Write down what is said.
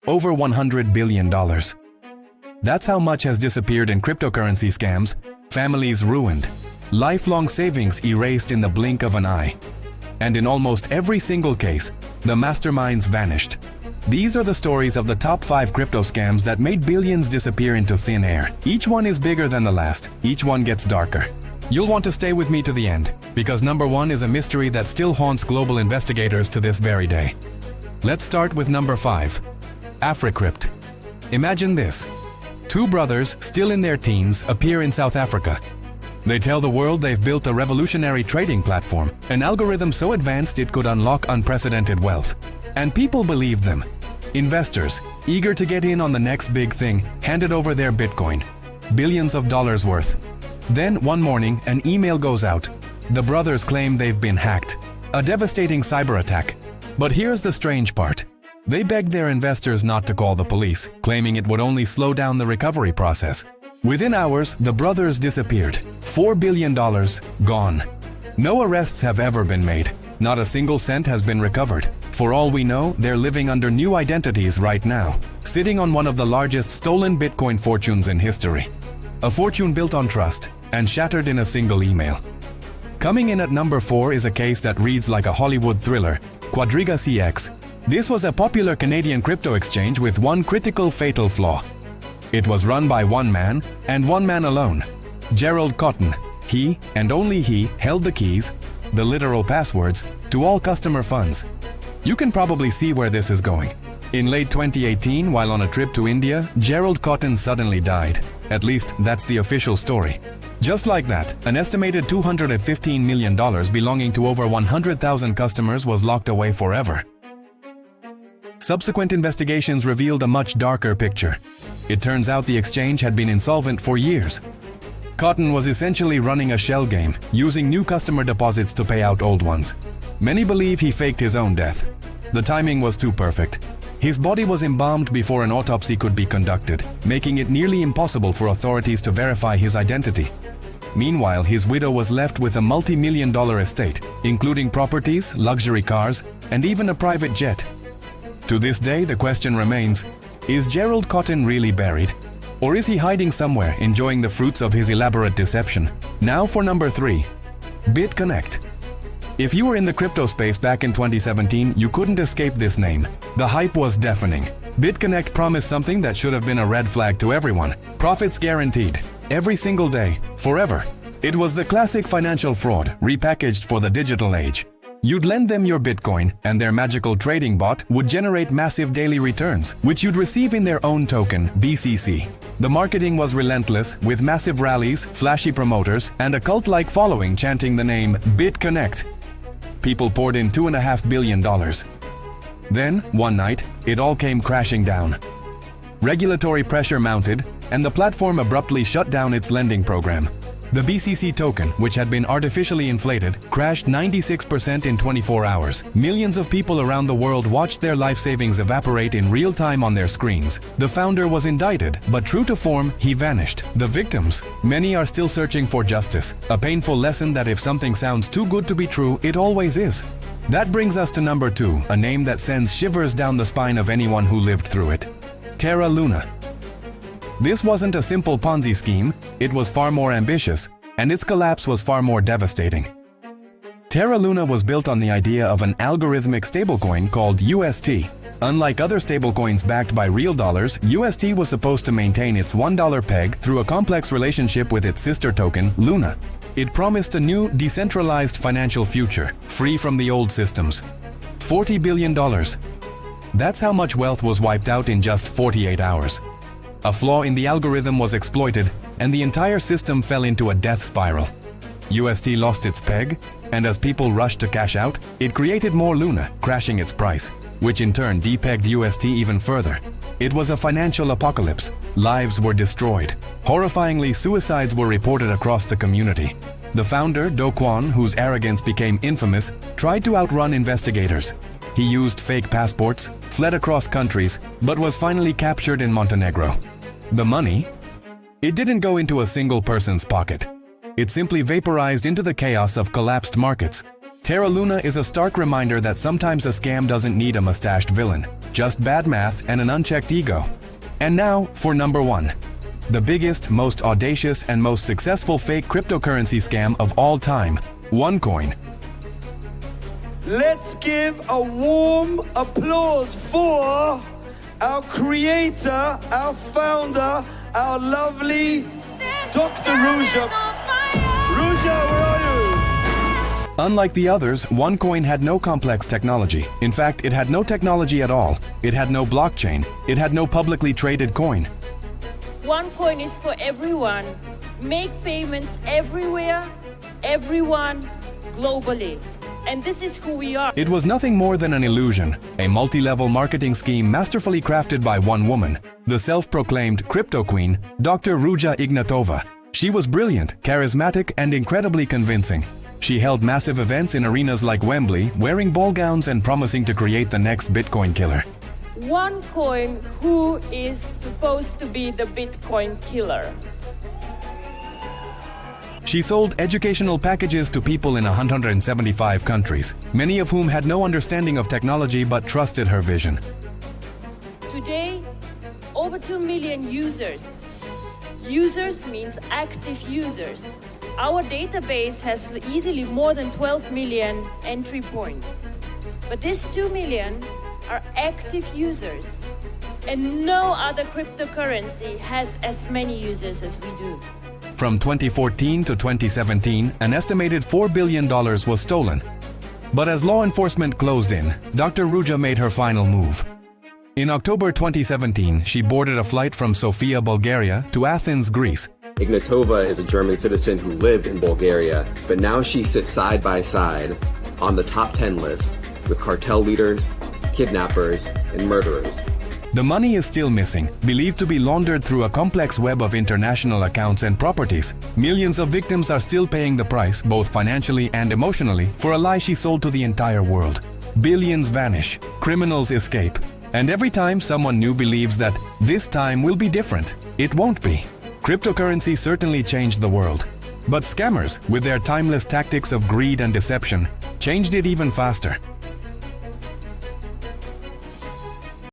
over $100 billion. That's how much has disappeared in cryptocurrency scams, families ruined, lifelong savings erased in the blink of an eye. And in almost every single case, the masterminds vanished. These are the stories of the top 5 crypto scams that made billions disappear into thin air. Each one is bigger than the last, each one gets darker. You'll want to stay with me to the end, because number 1 is a mystery that still haunts global investigators to this very day. Let's start with number 5, Africrypt. Imagine this. 2 brothers, still in their teens, appear in South Africa. They tell the world they've built a revolutionary trading platform, an algorithm so advanced it could unlock unprecedented wealth. And people believe them. Investors, eager to get in on the next big thing, handed over their Bitcoin, billions of dollars worth. Then, one morning, an email goes out. The brothers claim they've been hacked. A devastating cyber attack. But here's the strange part. They begged their investors not to call the police, claiming it would only slow down the recovery process. Within hours, the brothers disappeared. $4 billion gone. No arrests have ever been made. Not a single cent has been recovered. For all we know, they're living under new identities right now, sitting on one of the largest stolen Bitcoin fortunes in history. A fortune built on trust and shattered in a single email. Coming in at number 4 is a case that reads like a Hollywood thriller, QuadrigaCX. This was a popular Canadian crypto exchange with one critical fatal flaw. It was run by one man, and one man alone, Gerald Cotton. He, and only he, held the keys, the literal passwords, to all customer funds. You can probably see where this is going. In late 2018, while on a trip to India, Gerald Cotton suddenly died. At least, that's the official story. Just like that, an estimated $215 million belonging to over 100,000 customers was locked away forever. Subsequent investigations revealed a much darker picture. It turns out the exchange had been insolvent for years. Cotton was essentially running a shell game, using new customer deposits to pay out old ones. Many believe he faked his own death. The timing was too perfect. His body was embalmed before an autopsy could be conducted, making it nearly impossible for authorities to verify his identity. Meanwhile, his widow was left with a multi-million-dollar estate, including properties, luxury cars, and even a private jet. To this day, the question remains, is Gerald Cotton really buried? Or is he hiding somewhere, enjoying the fruits of his elaborate deception? Now for number 3, BitConnect. If you were in the crypto space back in 2017, you couldn't escape this name. The hype was deafening. BitConnect promised something that should have been a red flag to everyone. Profits guaranteed. Every single day. Forever. It was the classic financial fraud, repackaged for the digital age. You'd lend them your Bitcoin, and their magical trading bot would generate massive daily returns, which you'd receive in their own token, BCC. The marketing was relentless, with massive rallies, flashy promoters, and a cult-like following chanting the name BitConnect. People poured in $2.5 billion. Then, one night, it all came crashing down. Regulatory pressure mounted, and the platform abruptly shut down its lending program. The BCC token, which had been artificially inflated, crashed 96% in 24 hours. Millions of people around the world watched their life savings evaporate in real time on their screens. The founder was indicted, but true to form, he vanished. The victims? Many are still searching for justice. A painful lesson that if something sounds too good to be true, it always is. That brings us to number 2, a name that sends shivers down the spine of anyone who lived through it. Terra Luna. This wasn't a simple Ponzi scheme, it was far more ambitious, and its collapse was far more devastating. Terra Luna was built on the idea of an algorithmic stablecoin called UST. Unlike other stablecoins backed by real dollars, UST was supposed to maintain its $1 peg through a complex relationship with its sister token, Luna. It promised a new, decentralized financial future, free from the old systems. $40 billion. That's how much wealth was wiped out in just 48 hours. A flaw in the algorithm was exploited, and the entire system fell into a death spiral. UST lost its peg, and as people rushed to cash out, it created more Luna, crashing its price, which in turn depegged UST even further. It was a financial apocalypse. Lives were destroyed. Horrifyingly, suicides were reported across the community. The founder, Do Kwon, whose arrogance became infamous, tried to outrun investigators. He used fake passports, fled across countries, but was finally captured in Montenegro. The money? It didn't go into a single person's pocket. It simply vaporized into the chaos of collapsed markets. Terra Luna is a stark reminder that sometimes a scam doesn't need a mustached villain, just bad math and an unchecked ego. And now for number 1. The biggest, most audacious, and most successful fake cryptocurrency scam of all time, OneCoin. Let's give a warm applause for our creator, our founder, our lovely Dr. Ruja. Ruja, where are you? Unlike the others, OneCoin had no complex technology. In fact, it had no technology at all. It had no blockchain. It had no publicly traded coin. OneCoin is for everyone. Make payments everywhere, everyone, globally. And this is who we are. It was nothing more than an illusion, a multi-level marketing scheme masterfully crafted by one woman, the self-proclaimed crypto queen, Dr. Ruja Ignatova. She was brilliant, charismatic, and incredibly convincing. She held massive events in arenas like Wembley, wearing ball gowns and promising to create the next Bitcoin killer. OneCoin, who is supposed to be the Bitcoin killer. She sold educational packages to people in 175 countries, many of whom had no understanding of technology but trusted her vision. Today, over 2 million users. Users means active users. Our database has easily more than 12 million entry points. But these 2 million are active users. And no other cryptocurrency has as many users as we do. From 2014 to 2017, an estimated $4 billion was stolen. But as law enforcement closed in, Dr. Ruja made her final move. In October 2017, she boarded a flight from Sofia, Bulgaria to Athens, Greece. Ignatova is a German citizen who lived in Bulgaria, but now she sits side by side on the top 10 list with cartel leaders, kidnappers, and murderers. The money is still missing, believed to be laundered through a complex web of international accounts and properties. Millions of victims are still paying the price, both financially and emotionally, for a lie she sold to the entire world. Billions vanish, criminals escape, and every time someone new believes that this time will be different, it won't be. Cryptocurrency certainly changed the world. But scammers, with their timeless tactics of greed and deception, changed it even faster.